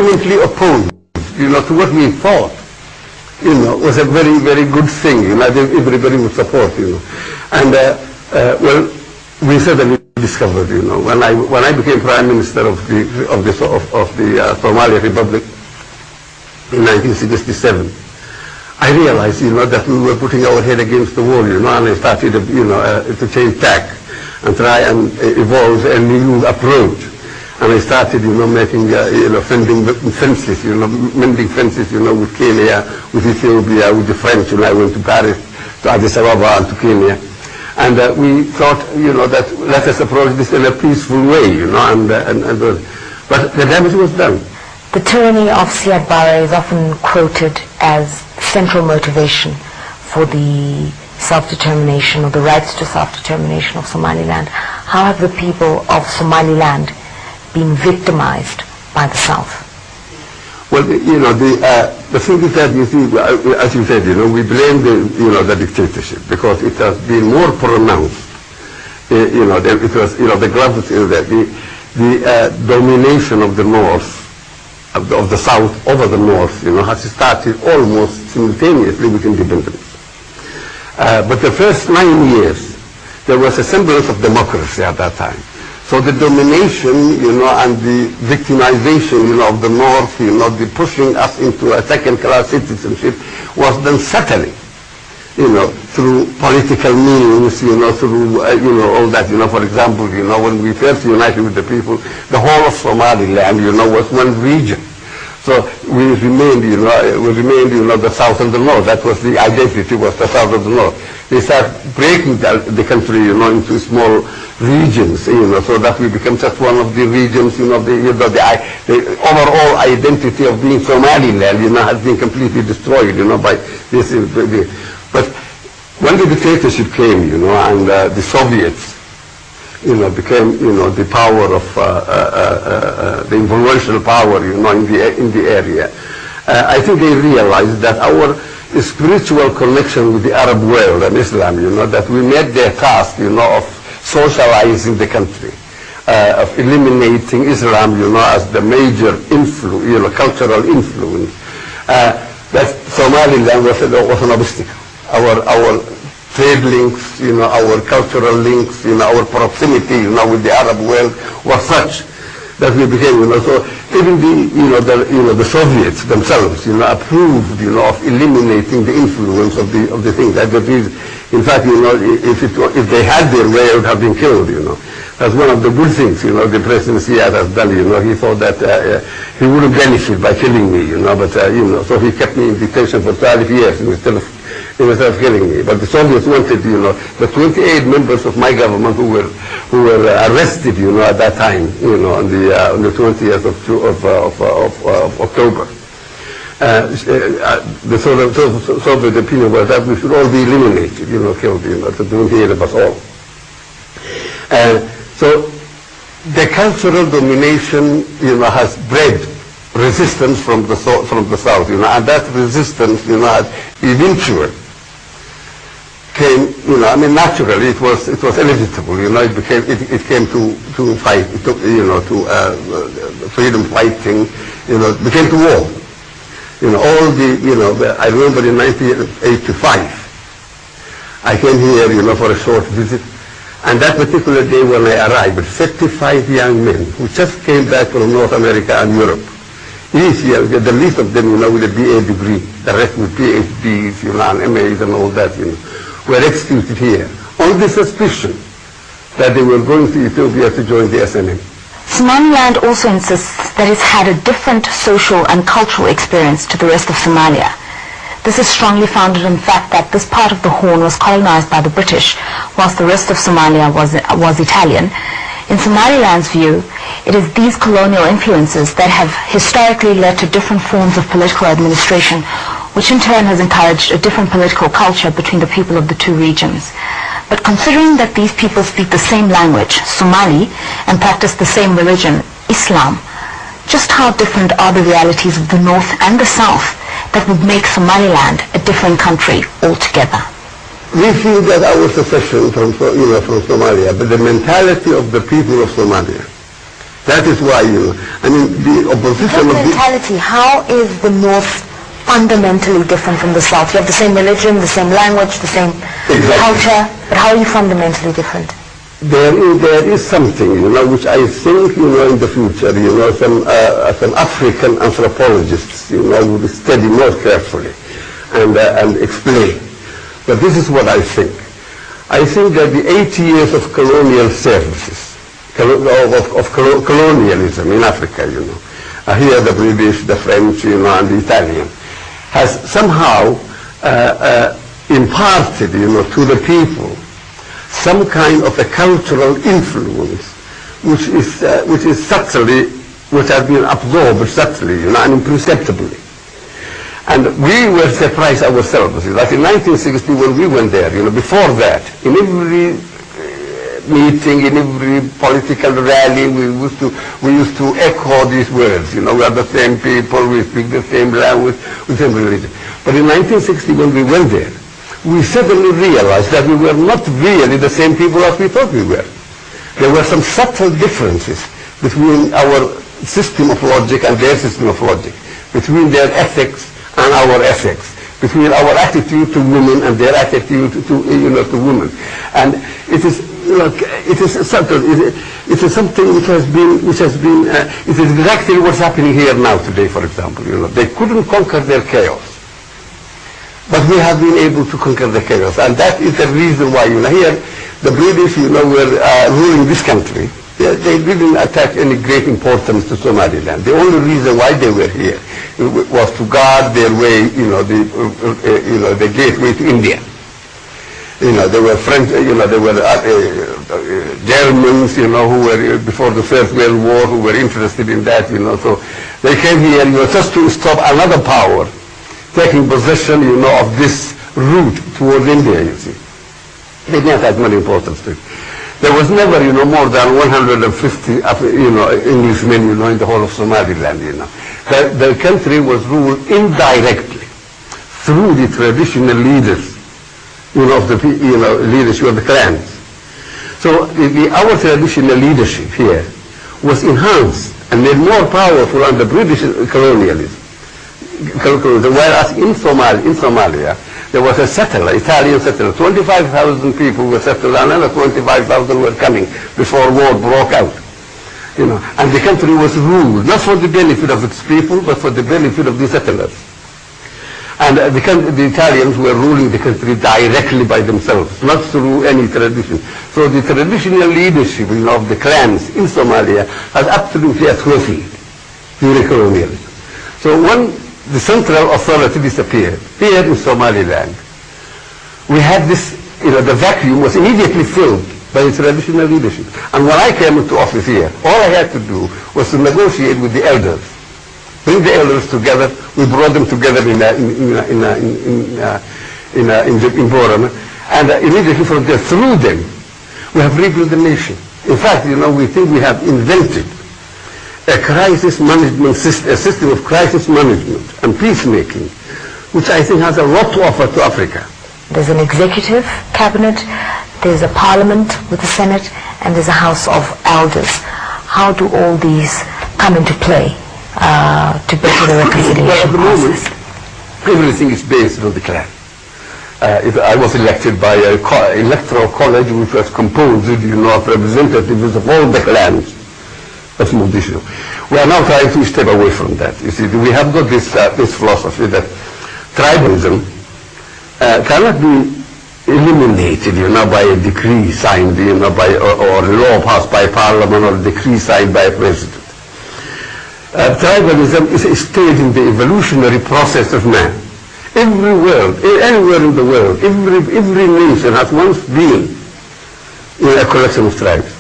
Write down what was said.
vehemently opposed, to what we thought, was a very, very good thing. Everybody would support, And, well, we certainly discovered, when I became Prime Minister of the Somali Republic in 1967, I realized, that we were putting our head against the wall, and I started, to change tack and try and evolve a new approach. And I started, making, fences, mending fences, with Kenya, with Ethiopia, with the French. I went to Paris, to Addis Ababa, and to Kenya. And we thought, that let us approach this in a peaceful way, but the damage was done. The tyranny of Siad Barre is often quoted as central motivation for the self-determination or the rights to self-determination of Somaliland. How have the people of Somaliland been victimized by the South? Well, the thing is that, you see, as you said, we blame the dictatorship because it has been more pronounced. It was, the gravity of that, the domination of the North, of the South over the North, has started almost simultaneously with independence. But the first 9 years, there was a semblance of democracy at that time. So the domination, and the victimization, of the North, the pushing us into a second-class citizenship was then subtly, through political means, through, all that, for example, when we first united with the people, the whole of Somaliland, was one region. So we remained, the South and the North. That was the identity, was the South and the North. They start breaking the country, into small regions, so that we become just one of the regions, the overall identity of being Somaliland, has been completely destroyed, by this. But when the dictatorship came, and the Soviets, became, the power of, the influential power, in the area, I think they realized that our spiritual connection with the Arab world and Islam, that we made their task, of socializing the country, of eliminating Islam, as the major cultural influence. That Somaliland was an obstacle. Our trade links, our cultural links, our proximity, with the Arab world was such that we became, so even the Soviets themselves, approved, of eliminating the influence of the thing. That is, in fact, if they had their way, it would have been killed, That's one of the good things, the President Siad has done, He thought that he wouldn't benefit by killing me, but, so he kept me in detention for 12 years instead of killing me. But the Soviets wanted, the 28 members of my government who were arrested, at that time, on the 20th of October. The Soviet opinion was that we should all be eliminated, killed, the 28 of us all. So the cultural domination, has bred resistance from the South, and that resistance, had eventually came, naturally it was inevitable, it came to fight, to freedom fighting, it became to war. All the, I remember in 1985, I came here, for a short visit, and that particular day when I arrived, 35 young men who just came back from North America and Europe, each year, the least of them, with a BA degree, the rest with PhDs, and MAs and all that, were executed here on the suspicion that they were going to Ethiopia to join the SNM. Somaliland also insists that it's had a different social and cultural experience to the rest of Somalia. This is strongly founded in the fact that this part of the Horn was colonized by the British, whilst the rest of Somalia was Italian. In Somaliland's view, it is these colonial influences that have historically led to different forms of political administration, which in turn has encouraged a different political culture between the people of the two regions. But considering that these people speak the same language, Somali, and practice the same religion, Islam, just how different are the realities of the North and the South that would make Somaliland a different country altogether? We feel that our secession from Somalia, but the mentality of the people of Somalia That is why, I mean, the opposition of mentality, how is the North fundamentally different from the South? You have the same religion, the same language, the same culture, but how are you fundamentally different? There is something, which I think, in the future, some African anthropologists, would study more carefully and explain. But this is what I think. I think that the 80 years of colonial services, of colonialism in Africa, here the British, the French, and the Italian, has somehow imparted, to the people some kind of a cultural influence, which has been absorbed subtly, and imperceptibly. And we were surprised ourselves. Like in 1960, when we went there, before that, in every meeting, in every political rally, we used to echo these words. We are the same people, we speak the same language, the same religion. But in 1960, when we went there, we suddenly realized that we were not really the same people as we thought we were. There were some subtle differences between our system of logic and their system of logic, between their ethics and our ethics, between our attitude to women and their attitude to women. And it is subtle. It is something which has been. It is exactly what's happening here now today. For example, they couldn't conquer their chaos, but we have been able to conquer the chaos, and that is the reason why here the British, were ruling this country. They didn't attach any great importance to Somaliland. The only reason why they were here was to guard their way, the gateway to India. They were French, they were Germans, who were before the First World War, who were interested in that, So they came here, just to stop another power taking possession, of this route towards India. You see, they didn't attach much importance to it. There was never, more than 150, Englishmen, in the whole of Somaliland, The country was ruled indirectly through the traditional leaders, of the, leadership of the clans. So our traditional leadership here was enhanced and made more powerful under British colonialism. Whereas in Somalia, there was a settler, Italian settler. 25,000 people were settled, and another 25,000 were coming before war broke out. And the country was ruled not for the benefit of its people, but for the benefit of the settlers. And the Italians were ruling the country directly by themselves, not through any tradition. So the traditional leadership, of the clans in Somalia has absolutely atrophied during colonialism. So when the central authority disappeared here in Somaliland, we had this, the vacuum was immediately filled by the traditional leadership. And when I came into office here, all I had to do was to negotiate with the elders, bring the elders together. We brought them together in Borama, and immediately from there, through them, we have rebuilt the nation. In fact, we think we have invented a crisis management system, a system of crisis management and peacemaking, which I think has a lot to offer to Africa. There's an executive cabinet, there's a parliament with the Senate, and there's a House of Elders. How do all these come into play to better the reconciliation process? Everything is based on the clan. I was elected by an electoral college which was composed, of representatives of all the clans of Mogadishu. We are now trying to step away from that. You see, we have got this philosophy that tribalism cannot be eliminated, by a decree signed, or a law passed by parliament, or a decree signed by a president. Tribalism is a stage in the evolutionary process of man. Anywhere in the world, every nation has once been a collection of tribes.